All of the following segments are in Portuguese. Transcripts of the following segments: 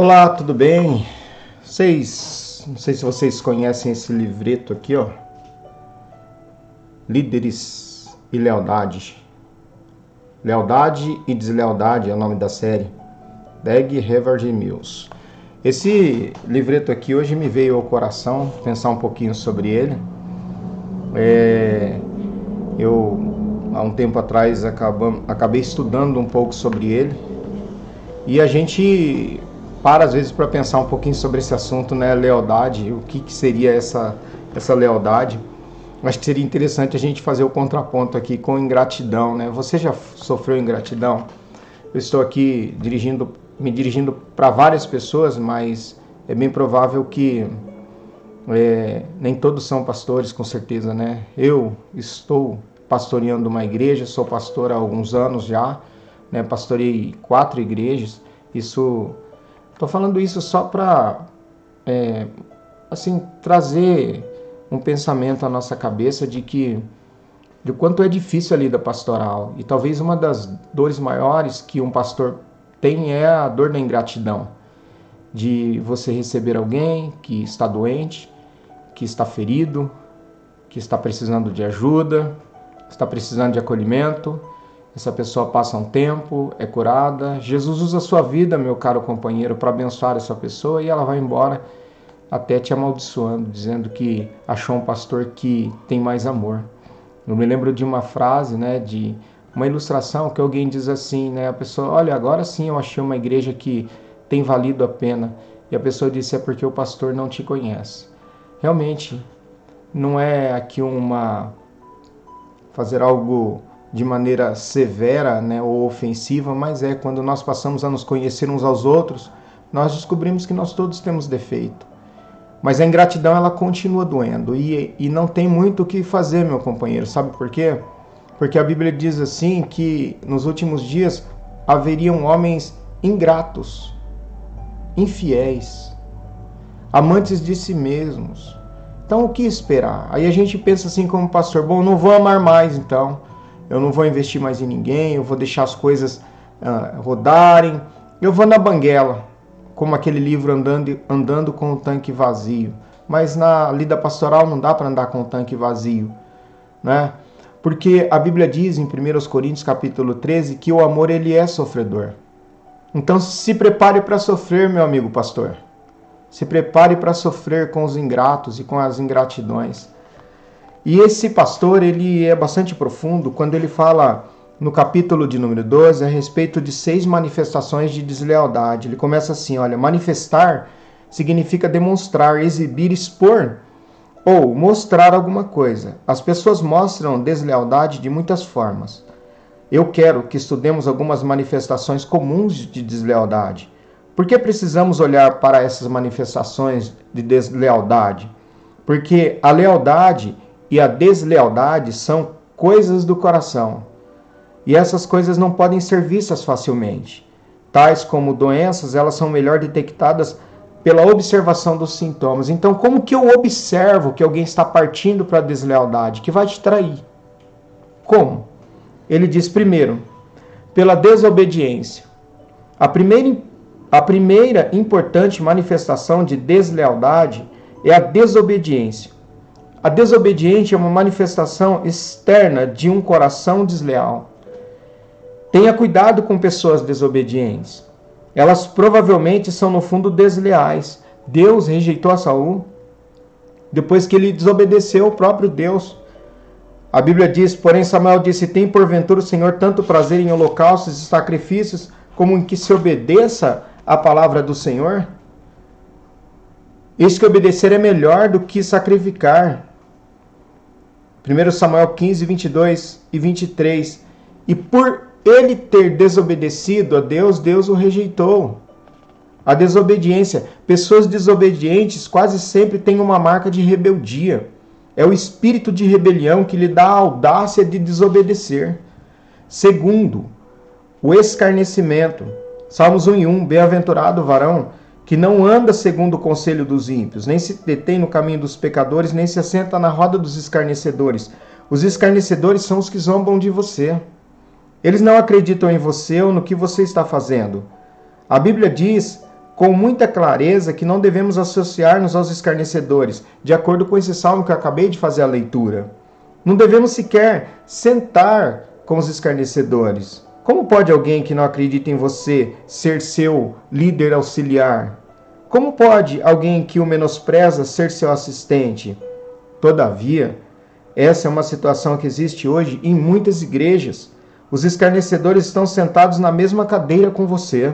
Olá, tudo bem? Não sei se vocês conhecem esse livreto aqui, ó. Líderes e Lealdade. Lealdade e Deslealdade é o nome da série. Dag Heward-Mills. Esse livreto aqui hoje me veio ao coração pensar um pouquinho sobre ele. Eu, há um tempo atrás, acabei estudando um pouco sobre ele. E a gente às vezes para pensar um pouquinho sobre esse assunto, né, lealdade, o que seria essa lealdade. Acho que seria interessante a gente fazer o contraponto aqui com ingratidão, né? Você já sofreu ingratidão? Eu estou aqui me dirigindo para várias pessoas, mas é bem provável que nem todos são pastores, com certeza, né? Eu estou pastoreando uma igreja, sou pastor há alguns anos já, né? Pastorei 4 igrejas. Estou falando isso só para trazer um pensamento à nossa cabeça de quanto é difícil a lida pastoral. E talvez uma das dores maiores que um pastor tem é a dor da ingratidão. De você receber alguém que está doente, que está ferido, que está precisando de ajuda, está precisando de acolhimento. Essa pessoa passa um tempo, é curada. Jesus usa a sua vida, meu caro companheiro, para abençoar essa pessoa e ela vai embora até te amaldiçoando, dizendo que achou um pastor que tem mais amor. Eu me lembro de uma frase, né, de uma ilustração que alguém diz assim, né, a pessoa, olha, agora sim eu achei uma igreja que tem valido a pena. E a pessoa disse, é porque o pastor não te conhece. Realmente, não é aqui fazer algo de maneira severa, né, ou ofensiva, mas quando nós passamos a nos conhecer uns aos outros, nós descobrimos que nós todos temos defeito. Mas a ingratidão, ela continua doendo e não tem muito o que fazer, meu companheiro. Sabe por quê? Porque a Bíblia diz assim que nos últimos dias haveriam homens ingratos, infiéis, amantes de si mesmos. Então o que esperar? Aí a gente pensa assim como pastor, bom, não vou amar mais então. Eu não vou investir mais em ninguém, eu vou deixar as coisas rodarem. Eu vou na banguela, como aquele livro andando com o tanque vazio. Mas na lida pastoral não dá para andar com o tanque vazio, né? Porque a Bíblia diz em 1 Coríntios capítulo 13 que o amor ele é sofredor. Então se prepare para sofrer, meu amigo pastor. Se prepare para sofrer com os ingratos e com as ingratidões. E esse pastor, ele é bastante profundo quando ele fala no capítulo de número 12 a respeito de 6 manifestações de deslealdade. Ele começa assim, olha, manifestar significa demonstrar, exibir, expor ou mostrar alguma coisa. As pessoas mostram deslealdade de muitas formas. Eu quero que estudemos algumas manifestações comuns de deslealdade. Por que precisamos olhar para essas manifestações de deslealdade? Porque a lealdade e a deslealdade são coisas do coração. E essas coisas não podem ser vistas facilmente. Tais como doenças, elas são melhor detectadas pela observação dos sintomas. Então, como que eu observo que alguém está partindo para a deslealdade? Que vai te trair. Como? Ele diz primeiro, pela desobediência. A primeira importante manifestação de deslealdade é a desobediência. A desobediência é uma manifestação externa de um coração desleal. Tenha cuidado com pessoas desobedientes. Elas provavelmente são no fundo desleais. Deus rejeitou a Saul depois que ele desobedeceu o próprio Deus. A Bíblia diz, porém Samuel disse, tem porventura o Senhor tanto prazer em holocaustos e sacrifícios como em que se obedeça a palavra do Senhor? Eis que obedecer é melhor do que sacrificar. 1 Samuel 15, 22 e 23. E por ele ter desobedecido a Deus, Deus o rejeitou. A desobediência. Pessoas desobedientes quase sempre têm uma marca de rebeldia. É o espírito de rebelião que lhe dá a audácia de desobedecer. Segundo, o escarnecimento. Salmos 1:1. Bem-aventurado o varão que não anda segundo o conselho dos ímpios, nem se detém no caminho dos pecadores, nem se assenta na roda dos escarnecedores. Os escarnecedores são os que zombam de você. Eles não acreditam em você ou no que você está fazendo. A Bíblia diz com muita clareza que não devemos associar-nos aos escarnecedores, de acordo com esse salmo que eu acabei de fazer a leitura. Não devemos sequer sentar com os escarnecedores. Como pode alguém que não acredita em você ser seu líder auxiliar? Como pode alguém que o menospreza ser seu assistente? Todavia, essa é uma situação que existe hoje em muitas igrejas. Os escarnecedores estão sentados na mesma cadeira com você.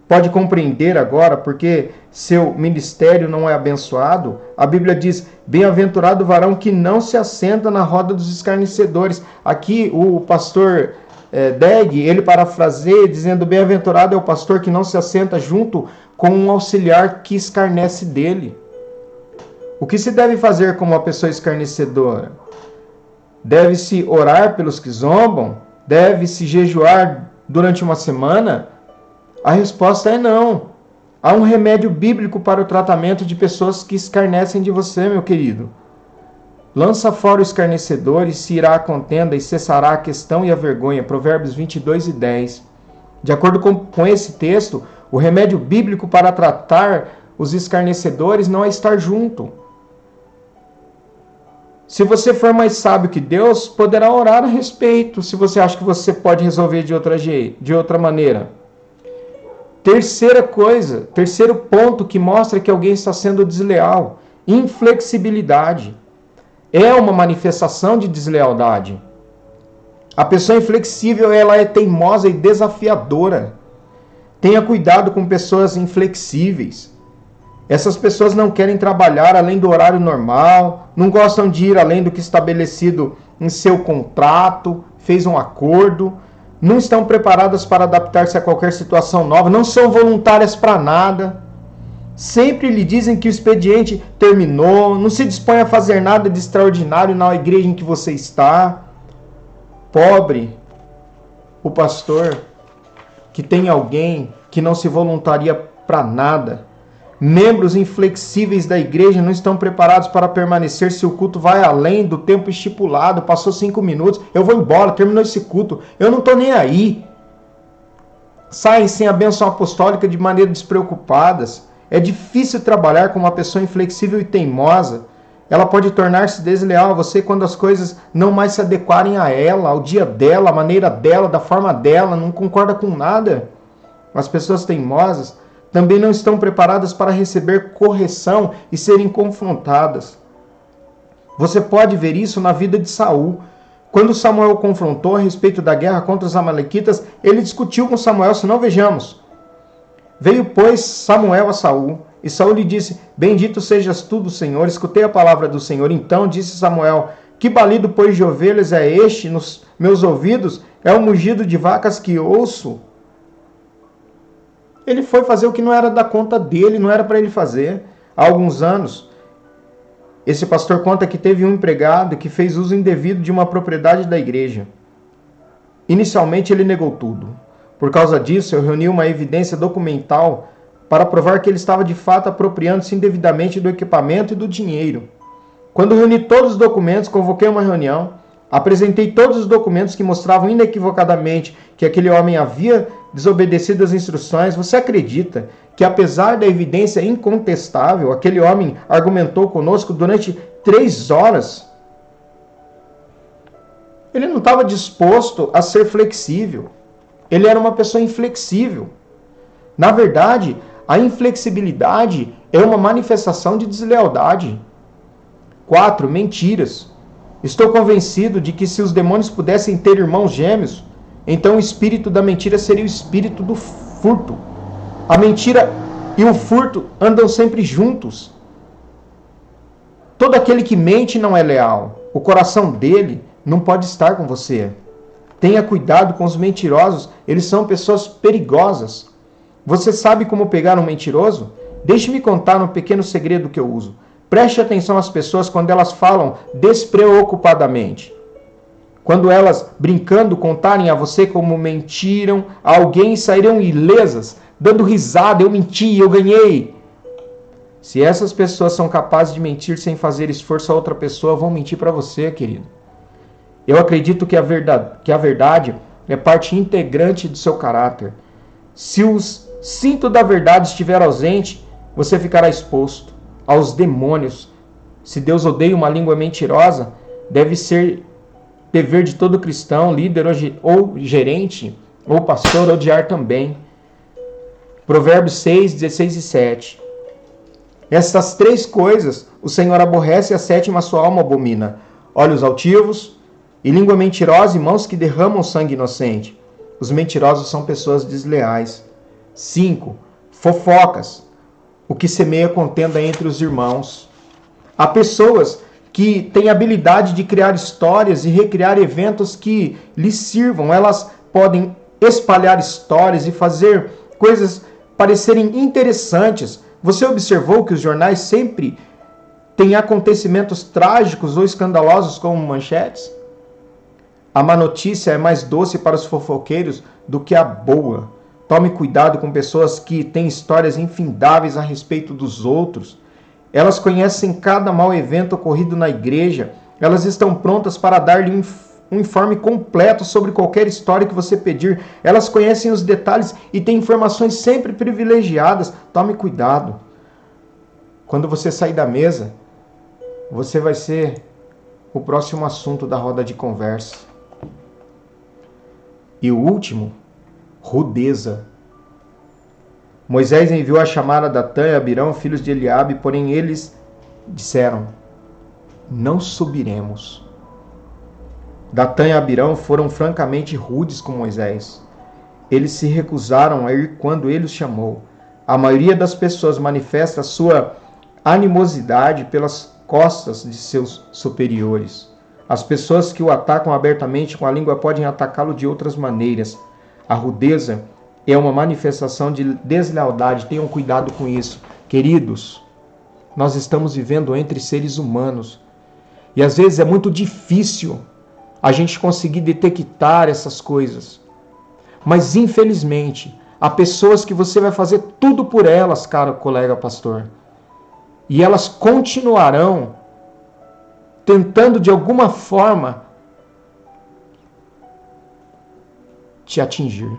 Pode compreender agora porque seu ministério não é abençoado? A Bíblia diz, bem-aventurado o varão que não se assenta na roda dos escarnecedores. Aqui o pastor Deg, ele parafraseia dizendo, bem-aventurado é o pastor que não se assenta junto com um auxiliar que escarnece dele. O que se deve fazer com uma pessoa escarnecedora? Deve-se orar pelos que zombam? Deve-se jejuar durante uma semana? A resposta é não. Há um remédio bíblico para o tratamento de pessoas que escarnecem de você, meu querido. Lança fora o escarnecedor e se irá a contenda e cessará a questão e a vergonha. Provérbios 22:10. De acordo com esse texto, o remédio bíblico para tratar os escarnecedores não é estar junto. Se você for mais sábio que Deus, poderá orar a respeito, se você acha que você pode resolver de outra maneira. Terceiro ponto que mostra que alguém está sendo desleal, inflexibilidade. É uma manifestação de deslealdade. A pessoa inflexível, ela é teimosa e desafiadora. Tenha cuidado com pessoas inflexíveis. Essas pessoas não querem trabalhar além do horário normal, não gostam de ir além do que estabelecido em seu contrato, fez um acordo, não estão preparadas para adaptar-se a qualquer situação nova, não são voluntárias para nada. Sempre lhe dizem que o expediente terminou, não se dispõe a fazer nada de extraordinário na igreja em que você está. Pobre o pastor que tem alguém que não se voluntaria para nada. Membros inflexíveis da igreja não estão preparados para permanecer se o culto vai além do tempo estipulado. Passou 5 minutos, eu vou embora, terminou esse culto, eu não estou nem aí. Saem sem a bênção apostólica de maneira despreocupadas. É difícil trabalhar com uma pessoa inflexível e teimosa. Ela pode tornar-se desleal a você quando as coisas não mais se adequarem a ela, ao dia dela, à maneira dela, da forma dela, não concorda com nada. As pessoas teimosas também não estão preparadas para receber correção e serem confrontadas. Você pode ver isso na vida de Saul. Quando Samuel o confrontou a respeito da guerra contra os amalequitas, ele discutiu com Samuel, se não vejamos. Veio, pois, Samuel a Saul, e Saul lhe disse, bendito sejas tu do Senhor, escutei a palavra do Senhor. Então disse Samuel, que balido, pois, de ovelhas é este nos meus ouvidos? É o mugido de vacas que ouço? Ele foi fazer o que não era da conta dele, não era para ele fazer. Há alguns anos, esse pastor conta que teve um empregado que fez uso indevido de uma propriedade da igreja. Inicialmente ele negou tudo. Por causa disso, eu reuni uma evidência documental para provar que ele estava de fato apropriando-se indevidamente do equipamento e do dinheiro. Quando reuni todos os documentos, convoquei uma reunião, apresentei todos os documentos que mostravam inequivocadamente que aquele homem havia desobedecido as instruções. Você acredita que, apesar da evidência incontestável, aquele homem argumentou conosco durante 3 horas? Ele não estava disposto a ser flexível. Ele era uma pessoa inflexível. Na verdade, a inflexibilidade é uma manifestação de deslealdade. 4. Mentiras. Estou convencido de que se os demônios pudessem ter irmãos gêmeos, então o espírito da mentira seria o espírito do furto. A mentira e o furto andam sempre juntos. Todo aquele que mente não é leal. O coração dele não pode estar com você. Tenha cuidado com os mentirosos, eles são pessoas perigosas. Você sabe como pegar um mentiroso? Deixe-me contar um pequeno segredo que eu uso. Preste atenção às pessoas quando elas falam despreocupadamente. Quando elas, brincando, contarem a você como mentiram a alguém e sairão ilesas, dando risada, eu menti, eu ganhei. Se essas pessoas são capazes de mentir sem fazer esforço a outra pessoa, vão mentir para você, querido. Eu acredito que a verdade é parte integrante do seu caráter. Se cinto da verdade estiver ausente, você ficará exposto aos demônios. Se Deus odeia uma língua mentirosa, deve ser dever de todo cristão, líder ou gerente, ou pastor, odiar também. Provérbios 6, 16 e 7. Essas 3 coisas o Senhor aborrece, e a 7ª a sua alma abomina: olhos altivos e língua mentirosa e mãos que derramam sangue inocente. Os mentirosos são pessoas desleais. 5. Fofocas, o que semeia contenda entre os irmãos. Há pessoas que têm habilidade de criar histórias e recriar eventos que lhes sirvam. Elas podem espalhar histórias e fazer coisas parecerem interessantes. Você observou que os jornais sempre têm acontecimentos trágicos ou escandalosos como manchetes? A má notícia é mais doce para os fofoqueiros do que a boa. Tome cuidado com pessoas que têm histórias infindáveis a respeito dos outros. Elas conhecem cada mau evento ocorrido na igreja. Elas estão prontas para dar-lhe um informe completo sobre qualquer história que você pedir. Elas conhecem os detalhes e têm informações sempre privilegiadas. Tome cuidado. Quando você sair da mesa, você vai ser o próximo assunto da roda de conversa. E o último, rudeza. Moisés enviou a chamar a Datã e Abirão, filhos de Eliabe, porém eles disseram: não subiremos. Datã e Abirão foram francamente rudes com Moisés. Eles se recusaram a ir quando ele os chamou. A maioria das pessoas manifesta sua animosidade pelas costas de seus superiores. As pessoas que o atacam abertamente com a língua podem atacá-lo de outras maneiras. A rudeza é uma manifestação de deslealdade. Tenham cuidado com isso. Queridos, nós estamos vivendo entre seres humanos. E às vezes é muito difícil a gente conseguir detectar essas coisas. Mas infelizmente, há pessoas que você vai fazer tudo por elas, caro colega pastor. E elas continuarão tentando de alguma forma te atingir.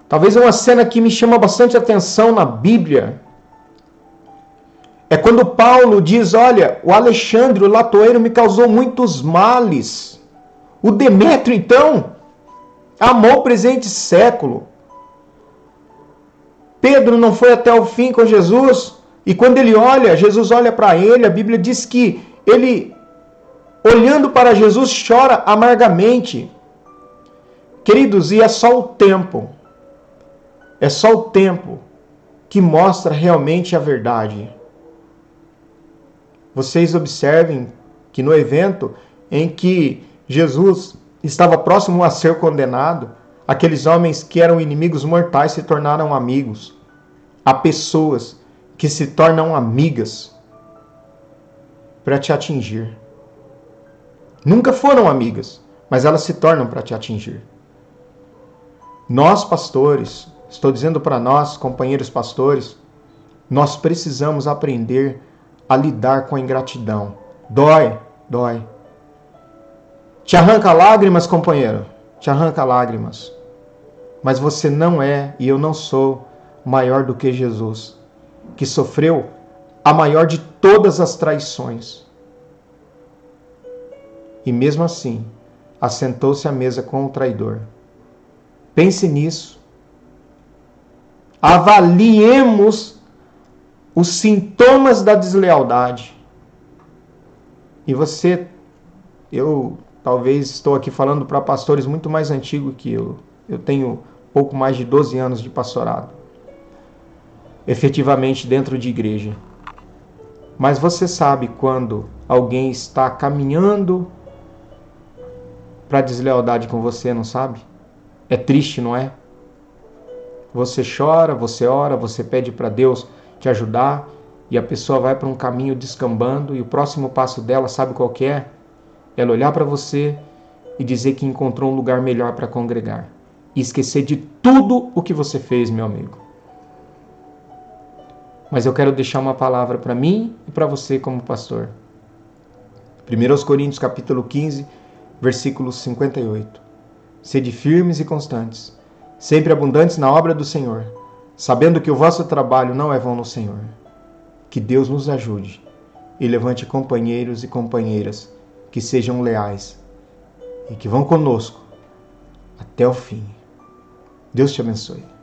Talvez uma cena que me chama bastante atenção na Bíblia é quando Paulo diz: olha, o Alexandre, o latoeiro, me causou muitos males. O Demétrio, então, amou o presente século. Pedro não foi até o fim com Jesus. E quando ele olha, Jesus olha para ele, a Bíblia diz que ele, olhando para Jesus, chora amargamente. Queridos, e é só o tempo que mostra realmente a verdade. Vocês observem que no evento em que Jesus estava próximo a ser condenado, aqueles homens que eram inimigos mortais se tornaram amigos. Há pessoas que se tornam amigas para te atingir. Nunca foram amigas, mas elas se tornam para te atingir. Nós, pastores, estou dizendo para nós, companheiros pastores, nós precisamos aprender a lidar com a ingratidão. Dói. Te arranca lágrimas, companheiro, te arranca lágrimas. Mas você não é, e eu não sou, maior do que Jesus, que sofreu a maior de todas as traições. E mesmo assim, assentou-se à mesa com o traidor. Pense nisso. Avaliemos os sintomas da deslealdade. E você, eu talvez estou aqui falando para pastores muito mais antigos que eu. Eu tenho pouco mais de 12 anos de pastorado, efetivamente dentro de igreja. Mas você sabe quando alguém está caminhando para deslealdade com você, não sabe? É triste, não é? Você chora, você ora, você pede para Deus te ajudar e a pessoa vai para um caminho descambando e o próximo passo dela, sabe qual que é? Ela olhar para você e dizer que encontrou um lugar melhor para congregar. E esquecer de tudo o que você fez, meu amigo. Mas eu quero deixar uma palavra para mim e para você como pastor. 1 Coríntios capítulo 15, versículo 58. Sede firmes e constantes, sempre abundantes na obra do Senhor, sabendo que o vosso trabalho não é vão no Senhor. Que Deus nos ajude e levante companheiros e companheiras que sejam leais e que vão conosco até o fim. Deus te abençoe.